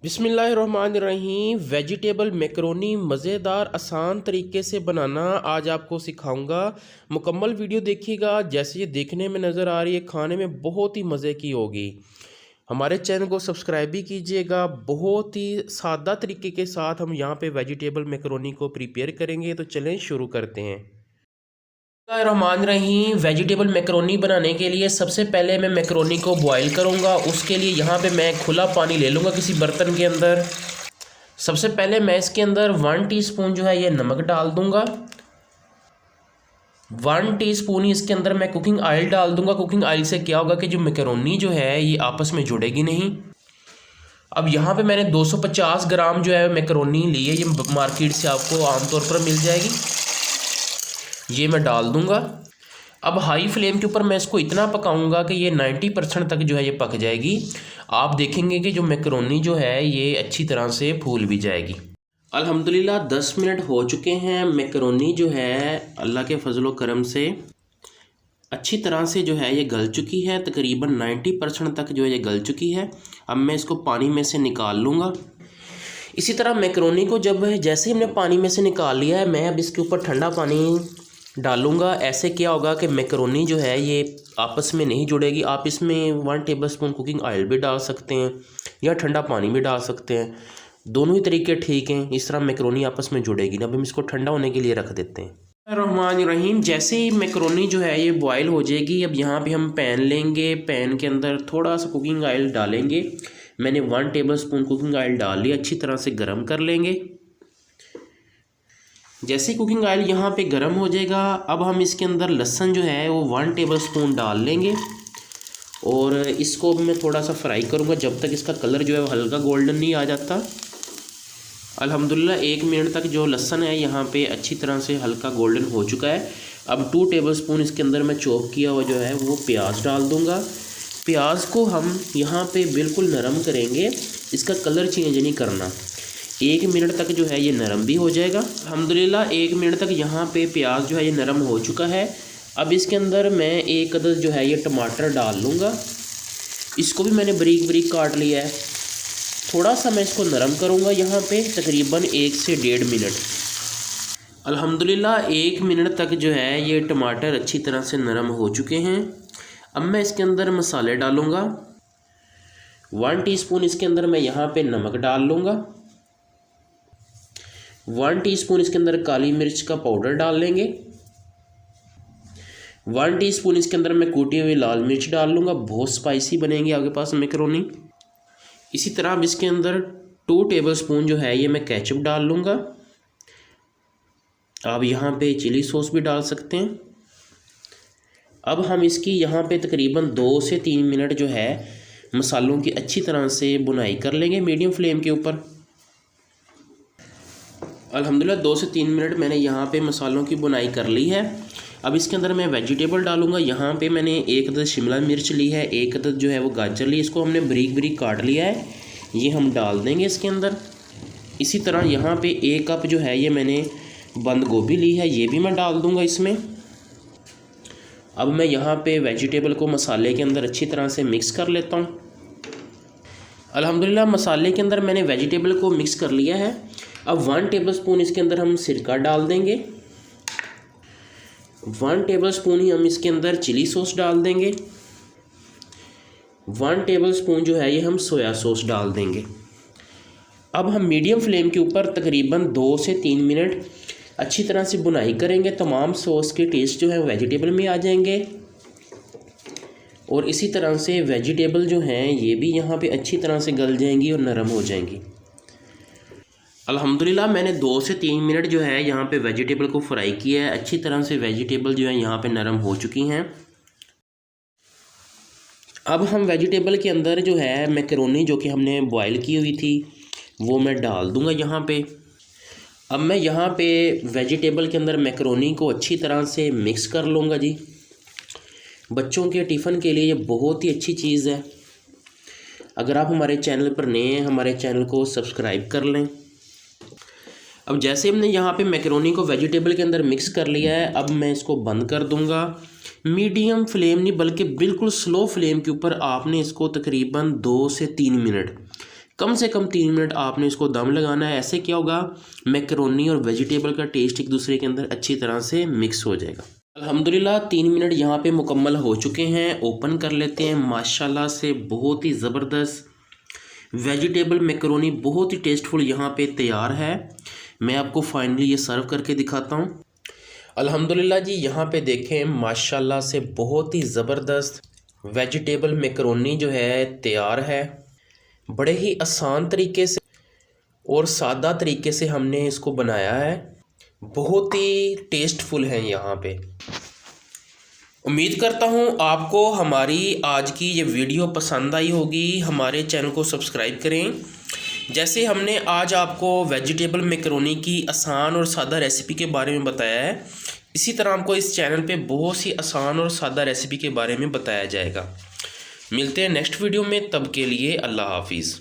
बिस्मिल्लाहिर्रहमानिर्रहीम। Vegetable macaroni मज़ेदार आसान तरीके से बनाना आज आपको सिखाऊंगा। मुकम्मल वीडियो देखिएगा। जैसे ये देखने में नज़र आ रही है, खाने में बहुत ही मज़े की होगी। हमारे चैनल को सब्सक्राइब भी कीजिएगा। बहुत ही सादा तरीके के साथ हम यहाँ पे वेजिटेबल मैकरोनी को प्रिपेयर करेंगे। तो चलें शुरू करते हैं। रहमान वेजिटेबल मैकरोनी बनाने के लिए सबसे पहले मैं मैकरोनी को बॉईल करूंगा। उसके लिए यहाँ पे मैं खुला पानी ले लूँगा किसी बर्तन के अंदर। सबसे पहले मैं इसके अंदर 1 टीस्पून जो है ये नमक डाल दूंगा। 1 टीस्पून ही इसके अंदर मैं कुकिंग ऑयल डाल दूंगा। कुकिंग ऑयल से क्या होगा कि जो मैकरोनी जो है ये आपस में जुड़ेगी नहीं। अब यहाँ पे मैंने 250 ग्राम जो है मैकरोनी ली है। ये मार्केट से आपको आमतौर पर मिल जाएगी। ये मैं डाल दूंगा। अब हाई फ्लेम के ऊपर मैं इसको इतना पकाऊंगा कि ये 90% तक जो है ये पक जाएगी। आप देखेंगे कि जो मैकरोनी जो है ये अच्छी तरह से फूल भी जाएगी। अल्हम्दुलिल्लाह 10 मिनट हो चुके हैं। मैकरोनी जो है अल्लाह के फजलो करम से अच्छी तरह से जो है ये गल चुकी है। तकरीबन 90% तक जो है ये गल चुकी है। अब मैं इसको पानी में से निकाल लूँगा। इसी तरह मैकरोनी को जब जैसे हमने पानी में से निकाल लिया है, मैं अब इसके ऊपर ठंडा पानी डालूंगा। ऐसे क्या होगा कि मैकरोनी जो है ये आपस में नहीं जुड़ेगी। आप इसमें 1 टेबलस्पून कुकिंग ऑयल भी डाल सकते हैं या ठंडा पानी भी डाल सकते हैं। दोनों ही तरीके ठीक हैं। इस तरह मैकरोनी आपस में जुड़ेगी ना। अब हम इसको ठंडा होने के लिए रख देते हैं। रहमान रहीम। जैसे ही मैकरोनी जो है ये बॉयल हो जाएगी, अब यहाँ पे हम पैन लेंगे। पैन के अंदर थोड़ा सा कुकिंग ऑयल डालेंगे। मैंने 1 टेबलस्पून कुकिंग ऑयल डाल लिया। अच्छी तरह से गर्म कर लेंगे। जैसे कुकिंग ऑयल यहाँ पे गर्म हो जाएगा, अब हम इसके अंदर लहसुन जो है वो 1 टेबलस्पून डाल लेंगे और इसको मैं थोड़ा सा फ्राई करूँगा जब तक इसका कलर जो है वो हल्का गोल्डन नहीं आ जाता। अल्हम्दुलिल्लाह 1 मिनट तक जो लहसुन है यहाँ पे अच्छी तरह से हल्का गोल्डन हो चुका है। अब 2 टेबलस्पून इसके अंदर मैं चॉप किया हुआ जो है वो प्याज डाल दूँगा। प्याज को हम यहाँ पे बिल्कुल नरम करेंगे। इसका कलर चेंज नहीं करना। 1 मिनट तक जो है ये नरम भी हो जाएगा। अल्हम्दुलिल्लाह 1 मिनट तक यहाँ पे प्याज जो है ये नरम हो चुका है। अब इसके अंदर मैं 1 अदद जो है ये टमाटर डाल लूँगा। इसको भी मैंने बारीक बारीक काट लिया है। थोड़ा सा मैं इसको नरम करूँगा यहाँ पे तकरीबन 1 से 1.5 मिनट। अल्हम्दुलिल्लाह 1 मिनट तक जो है ये टमाटर अच्छी तरह से नरम हो चुके हैं। अब मैं इसके अंदर मसाले डालूँगा। 1 टीस्पून इसके अंदर मैं यहाँ पे नमक डाल लूँगा। 1 टीस्पून इसके अंदर काली मिर्च का पाउडर डाल लेंगे। 1 टीस्पून इसके अंदर मैं कूटी हुई लाल मिर्च डाल लूँगा। बहुत स्पाइसी बनेंगे आपके पास मैकरोनी। इसी तरह अब इसके अंदर 2 टेबलस्पून जो है ये मैं केचप डाल लूँगा। आप यहाँ पे चिली सॉस भी डाल सकते हैं। अब हम इसकी यहाँ पे तकरीबन 2 से 3 मिनट जो है मसालों की अच्छी तरह से बुनाई कर लेंगे मीडियम फ्लेम के ऊपर। अल्हम्दुलिल्लाह 2 से 3 मिनट मैंने यहाँ पे मसालों की बुनाई कर ली है। अब इसके अंदर मैं वेजिटेबल डालूँगा। यहाँ पे मैंने 1 अदद शिमला मिर्च ली है, 1 अदद जो है वो गाजर ली। इसको हमने बारीक बारीक काट लिया है। ये हम डाल देंगे इसके अंदर। इसी तरह यहाँ पे 1 कप जो है ये मैंने बंद गोभी ली है, ये भी मैं डाल दूँगा इसमें। अब मैं यहाँ पे वेजिटेबल को मसाले के अंदर अच्छी तरह से मिक्स कर लेता हूँ। अल्हम्दुलिल्लाह मसाले के अंदर मैंने वेजिटेबल को मिक्स कर लिया है। अब 1 टेबलस्पून इसके अंदर हम सिरका डाल देंगे। 1 टेबलस्पून ही हम इसके अंदर चिली सॉस डाल देंगे। 1 टेबलस्पून जो है ये हम सोया सॉस डाल देंगे। अब हम मीडियम फ्लेम के ऊपर तकरीबन 2 से 3 मिनट अच्छी तरह से बुनाई करेंगे। तमाम सॉस के टेस्ट जो है वेजिटेबल में आ जाएंगे और इसी तरह से वेजिटेबल जो हैं ये भी यहाँ पे अच्छी तरह से गल जाएंगी और नरम हो जाएंगी। अल्हम्दुलिल्लाह मैंने 2 से 3 मिनट जो है यहाँ पे वेजिटेबल को फ्राई किया है। अच्छी तरह से वेजिटेबल जो है यहाँ पे नरम हो चुकी हैं। अब हम वेजिटेबल के अंदर जो है मैकरोनी जो कि हमने बॉयल की हुई थी वो मैं डाल दूँगा यहाँ पे। अब मैं यहाँ पे वेजिटेबल के अंदर मैकरोनी को अच्छी तरह से मिक्स कर लूँगा जी। बच्चों के टिफ़िन के लिए ये बहुत ही अच्छी चीज़ है। अगर आप हमारे चैनल पर नए हैं, हमारे चैनल को सब्सक्राइब कर लें। अब जैसे हमने यहाँ पे मैकरोनी को वेजिटेबल के अंदर मिक्स कर लिया है, अब मैं इसको बंद कर दूँगा। मीडियम फ्लेम नहीं बल्कि बिल्कुल स्लो फ्लेम के ऊपर आपने इसको तकरीबन 2 से 3 मिनट कम से कम 3 मिनट आपने इसको दम लगाना है। ऐसे क्या होगा, मैकरोनी और वेजिटेबल का टेस्ट एक दूसरे के अंदर अच्छी तरह से मिक्स हो जाएगा। अल्हम्दुलिल्लाह 3 मिनट यहाँ पे मुकम्मल हो चुके हैं। ओपन कर लेते हैं। माशाल्लाह से बहुत ही ज़बरदस्त वेजिटेबल मैकरोनी बहुत ही टेस्टफुल यहाँ पे तैयार है। मैं आपको फाइनली ये सर्व करके दिखाता हूँ। अल्हम्दुलिल्लाह जी, यहाँ पे देखें माशाल्लाह से बहुत ही ज़बरदस्त वेजिटेबल मैकरोनी जो है तैयार है। बड़े ही आसान तरीके से और सादा तरीके से हमने इसको बनाया है। बहुत ही टेस्टफुल है यहाँ पे। उम्मीद करता हूँ आपको हमारी आज की ये वीडियो पसंद आई होगी। हमारे चैनल को सब्सक्राइब करें। जैसे हमने आज आपको वेजिटेबल मैकरोनी की आसान और सादा रेसिपी के बारे में बताया है, इसी तरह आपको इस चैनल पे बहुत सी आसान और सादा रेसिपी के बारे में बताया जाएगा। मिलते हैं नेक्स्ट वीडियो में, तब के लिए अल्लाह हाफिज़।